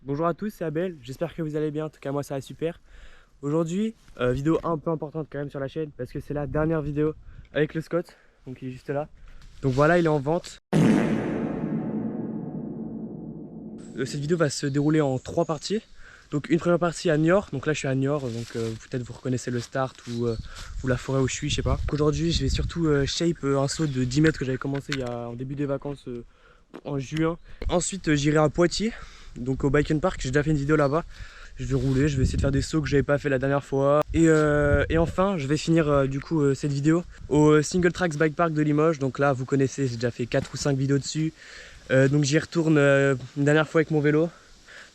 Bonjour à tous, c'est Abel, j'espère que vous allez bien, en tout cas moi ça va super. Aujourd'hui, vidéo un peu importante quand même sur la chaîne parce que c'est la dernière vidéo avec le Scott, donc il est juste là. Donc voilà, il est en vente. Cette vidéo va se dérouler en 3 parties. Donc une première partie à Niort, donc là je suis à Niort, donc peut-être vous reconnaissez le start ou la forêt où je suis, je sais pas. Aujourd'hui je vais surtout shape un saut de 10 mètres que j'avais commencé en début des vacances en juin. Ensuite j'irai à Poitiers, donc au Bike and Park, j'ai déjà fait une vidéo là-bas. Je vais rouler, je vais essayer de faire des sauts que j'avais pas fait la dernière fois. Et enfin, je vais finir du coup cette vidéo au Single Tracks Bike Park de Limoges. Donc là, vous connaissez, j'ai déjà fait 4 ou 5 vidéos dessus. Donc j'y retourne une dernière fois avec mon vélo.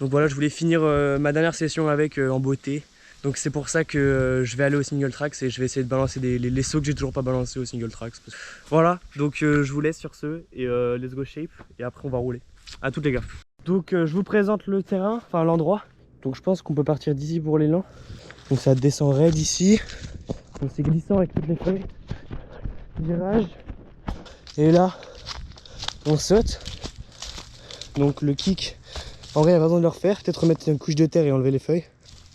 Donc voilà, je voulais finir ma dernière session avec en beauté. Donc c'est pour ça que je vais aller au Single Tracks et je vais essayer de balancer les sauts que j'ai toujours pas balancés au Single Tracks. Voilà, donc je vous laisse sur ce et let's go shape. Et après on va rouler. À toutes les gars. Donc je vous présente le terrain, enfin l'endroit. Donc je pense qu'on peut partir d'ici pour l'élan. Donc ça descend raide ici. Donc c'est glissant avec toutes les feuilles. Virage. Et là, on saute. Donc le kick, en vrai il y a pas besoin de le refaire. Peut-être remettre une couche de terre et enlever les feuilles.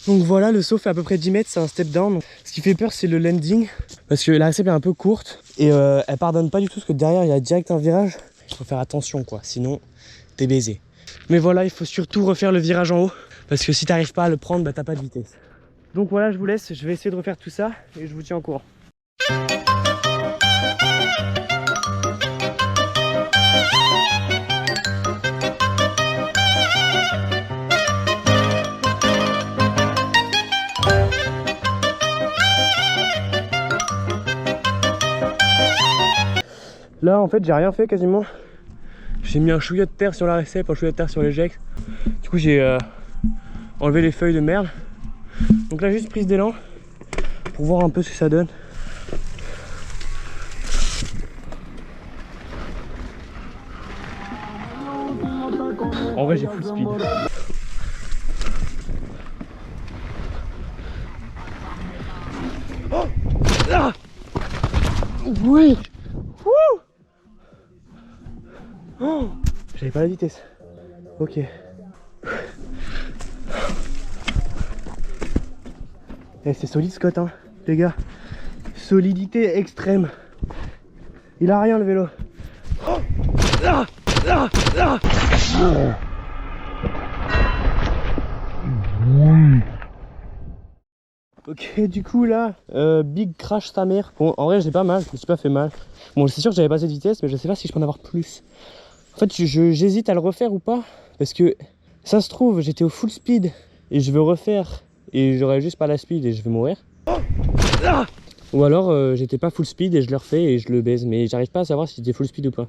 Donc voilà, le saut fait à peu près 10 mètres, c'est un step down. Ce qui fait peur c'est le landing. Parce que la réception est un peu courte. Et elle pardonne pas du tout parce que derrière il y a direct un virage. Il faut faire attention quoi, sinon t'es baisé. Mais voilà, il faut surtout refaire le virage en haut. Parce que si t'arrives pas à le prendre, bah t'as pas de vitesse. Donc voilà, je vous laisse, je vais essayer de refaire tout ça et je vous tiens au courant. Là en fait j'ai rien fait quasiment. J'ai mis un chouïa de terre sur la récep, un chouïa de terre sur l'éject. Du coup j'ai enlevé les feuilles de merde. Donc là juste prise d'élan pour voir un peu ce que ça donne. En vrai j'ai full speed. Oh ah oui. Oh, j'avais pas la vitesse. Ok. Eh, c'est solide Scott hein, les gars. Solidité extrême. Il a rien le vélo. Oh ah ah ah. Ok, du coup là, big crash sa mère. Bon, en vrai j'ai pas mal, je me suis pas fait mal. Bon, c'est sûr que j'avais pas cette vitesse, mais je sais pas si je peux en avoir plus. En fait, j'hésite à le refaire ou pas. Parce que ça se trouve, j'étais au full speed et je veux refaire et j'aurais juste pas la speed et je vais mourir. Ou alors j'étais pas full speed et je le refais et je le baise. Mais j'arrive pas à savoir si j'étais full speed ou pas.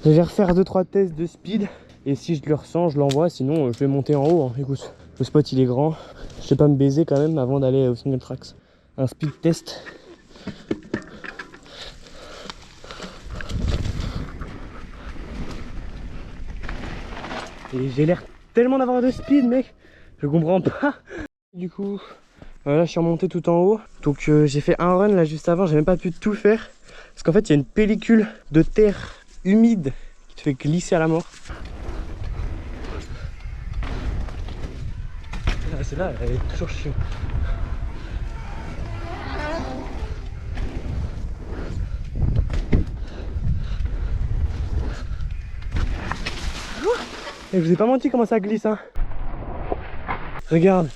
Je vais refaire 2-3 tests de speed et si je le ressens, je l'envoie. Sinon, je vais monter en haut. Hein. Écoute, le spot il est grand. Je sais pas me baiser quand même avant d'aller au Single Tracks. Un speed test. Et j'ai l'air tellement d'avoir de speed mec, je comprends pas. Du coup, là je suis remonté tout en haut. Donc j'ai fait un run là juste avant, j'ai même pas pu tout faire. Parce qu'en fait il y a une pellicule de terre humide qui te fait glisser à la mort. Ah, celle-là, elle est toujours chiante. Et je vous ai pas menti comment ça glisse hein. Regarde.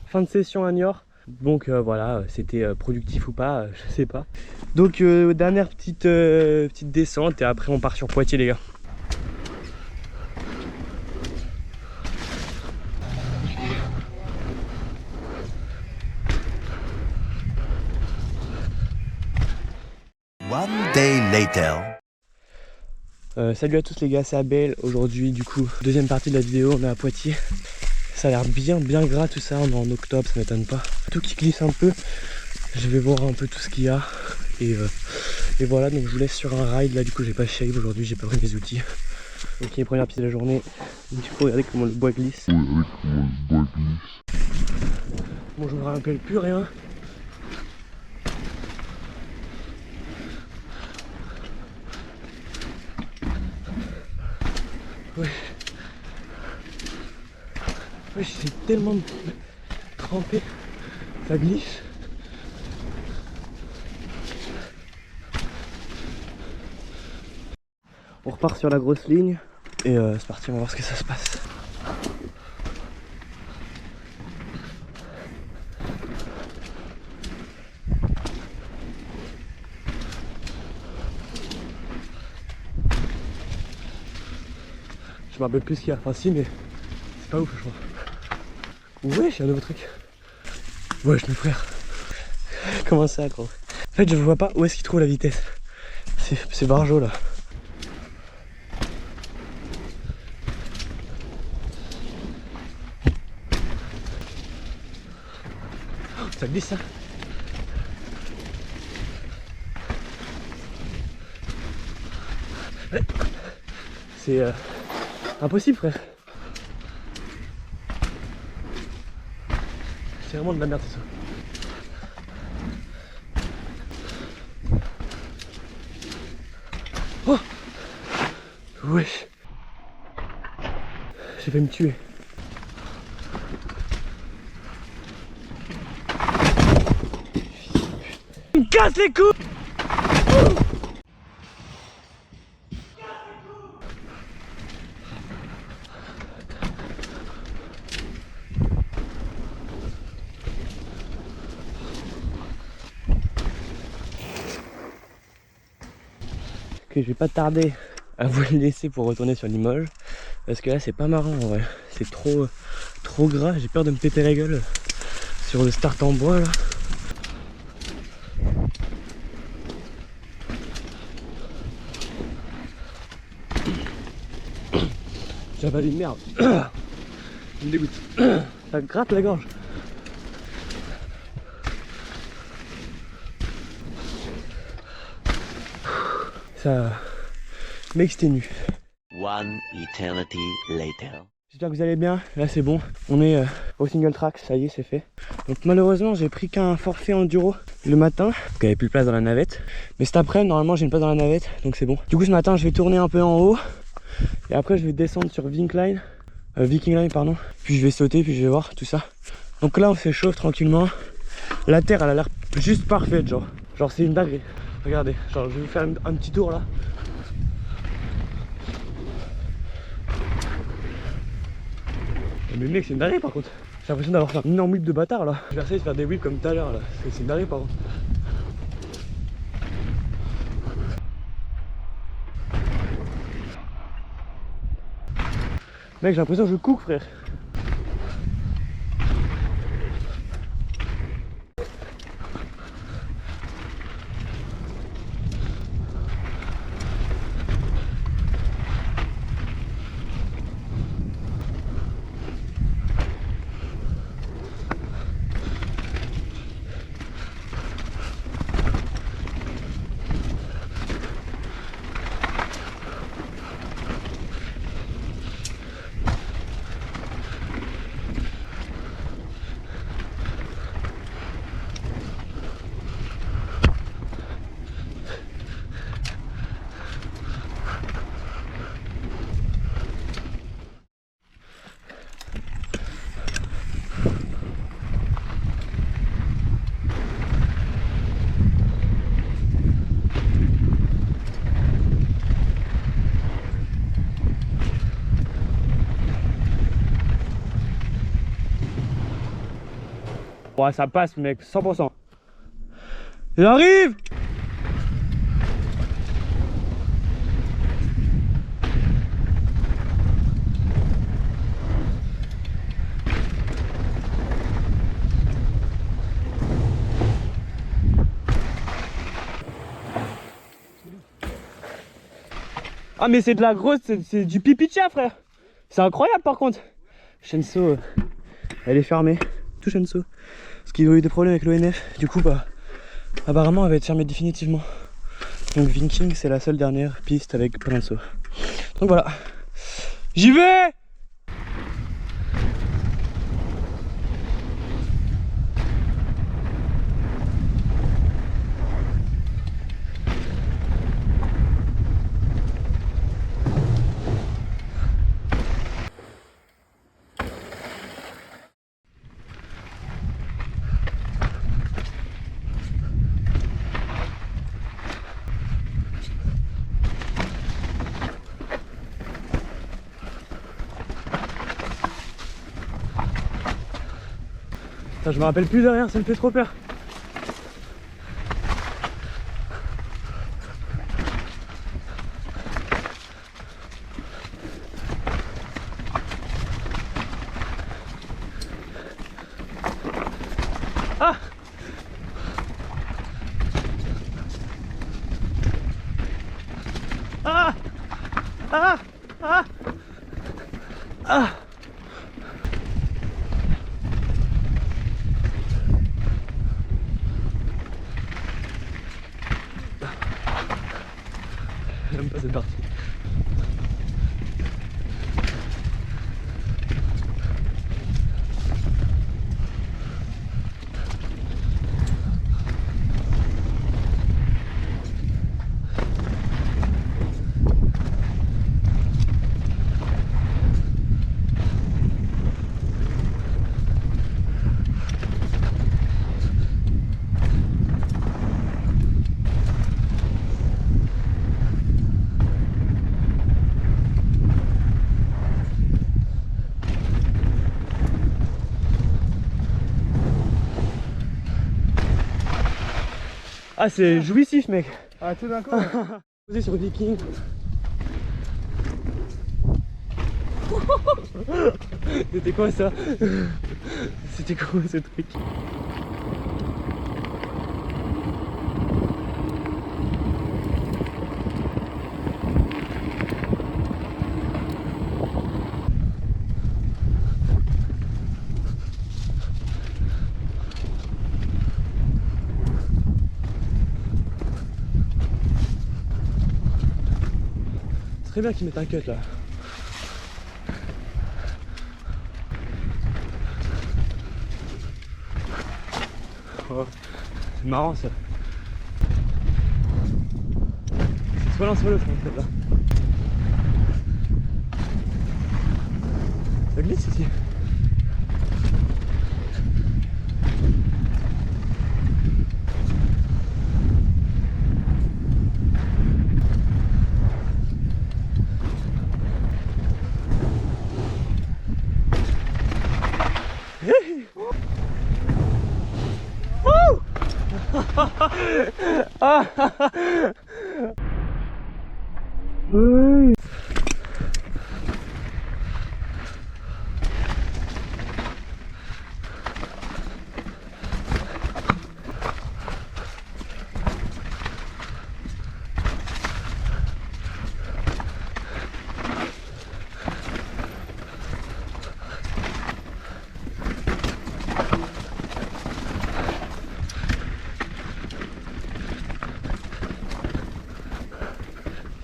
Fin de session à Niort. Donc voilà, c'était productif ou pas, je sais pas. Donc dernière petite descente et après on part sur Poitiers les gars. One day later. Salut à tous les gars, c'est Abel. Aujourd'hui du coup, deuxième partie de la vidéo, on est à Poitiers. Ça a l'air bien gras tout ça, on est en octobre, ça m'étonne pas. Tout qui glisse un peu, je vais voir un peu tout ce qu'il y a. Et voilà, donc je vous laisse sur un ride là, du coup j'ai pas shave aujourd'hui, j'ai pas pris mes outils. Ok, première piste de la journée. Du coup, regardez comment le bois glisse. Bon, je me rappelle plus rien. Ouais. Ouais, j'ai tellement trempé. Ça glisse. On repart sur la grosse ligne. Et c'est parti, on va voir ce que ça se passe. Je me rappelle plus ce qu'il y a. Enfin si, mais c'est pas ouf je crois. Ouais, j'ai un nouveau truc. Wesh mes frères. Comment ça gros? En fait je vois pas où est-ce qu'il trouve la vitesse. C'est barjo là. Ça glisse ça. C'est impossible frère. C'est vraiment de la merde c'est ça. Oh wesh. J'ai fait me tuer. Il me casse les couilles. Que je vais pas tarder à vous le laisser pour retourner sur Limoges parce que là c'est pas marrant en vrai, c'est trop gras, j'ai peur de me péter la gueule sur le start en bois là. J'ai avalé une merde. Ça me dégoûte. Ça gratte la gorge. Ça m'exténue. One eternity later. J'espère que vous allez bien. Là c'est bon. On est au single track, ça y est c'est fait. Donc malheureusement j'ai pris qu'un forfait enduro le matin. Donc il n'y avait plus de place dans la navette. Mais cet après normalement j'ai une place dans la navette. Donc c'est bon. Du coup ce matin je vais tourner un peu en haut. Et après je vais descendre sur Viking Line pardon. Puis je vais sauter, puis je vais voir tout ça. Donc là on s'échauffe tranquillement. La terre elle a l'air juste parfaite genre. Genre c'est une dinguerie. Regardez, genre je vais vous faire un petit tour là. Mais mec c'est une dinguerie par contre. J'ai l'impression d'avoir fait un énorme whip de bâtard là. Je vais essayer de faire des whips comme tout à l'heure là. C'est une dinguerie par contre. Mec j'ai l'impression que je cook frère. Ouais ça passe mec, 100%. J'arrive. Ah mais c'est de la grosse, c'est du pipi de chat frère. C'est incroyable par contre. Shenso, elle est fermée. Tout Shenso. Parce qu'ils ont eu des problèmes avec l'ONF. Du coup bah apparemment elle va être fermée définitivement. Donc Viking c'est la seule dernière piste avec plein de sauts. Donc voilà, j'y vais. Putain, je me rappelle plus de rien, ça me fait trop peur. Ah! Ah! Ah! Ah! Ah! J'aime pas cette partie. Ah, c'est jouissif, mec. Ah, tout d'un coup. Posé sur Viking. C'était quoi ça? C'était quoi ce truc? Très bien qu'ils mettent un cut là. Oh, c'est marrant ça. C'est soit l'un soit l'autre en fait là. Ça glisse ici. Oui.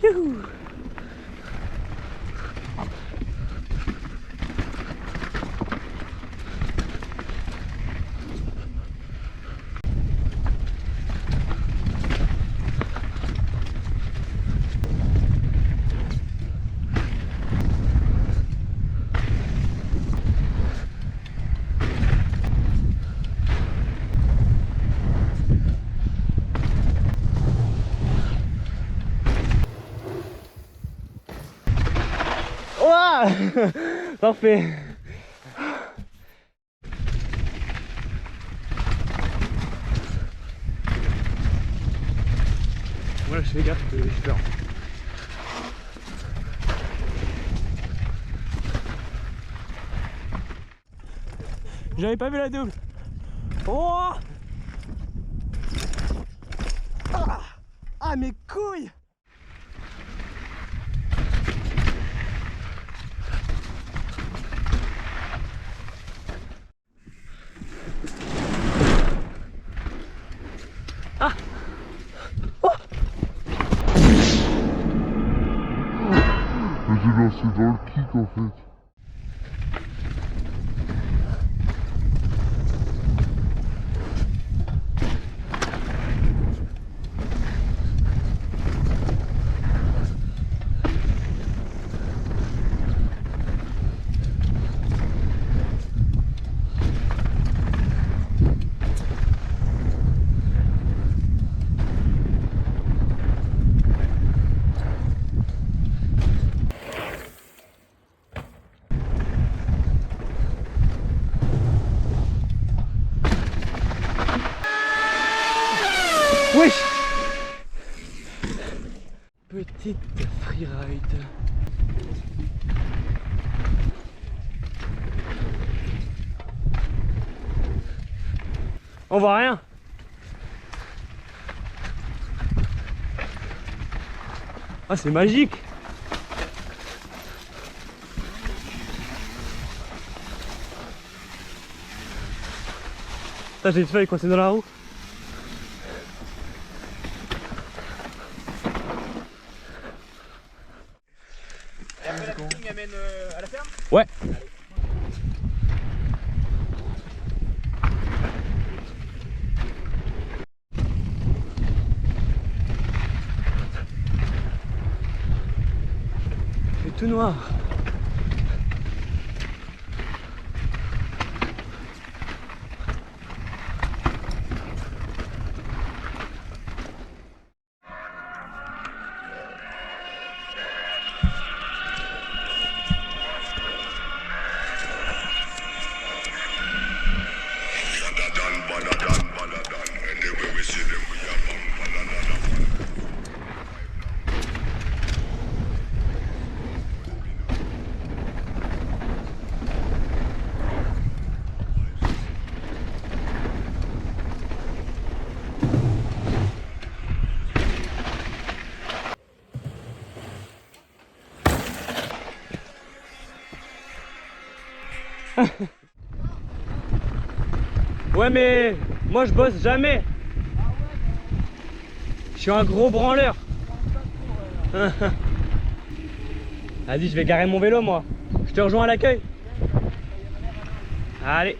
Youhou. Ouah. Parfait. Voilà, je fais gaffe, j'ai peur. J'avais pas vu la double. Oh. Ah mes couilles. Ah. Oh. j'ai lancé dans le kick en fait. Wesh! Petite freeride. On voit rien. Ah, c'est magique. Putain, j'ai une feuille coincée dans la roue. Et après la footing amène à la ferme? Ouais. C'est tout noir. Ouais, mais moi je bosse jamais. Je suis un gros branleur. Vas-y, je vais garer mon vélo moi. Je te rejoins à l'accueil. Allez.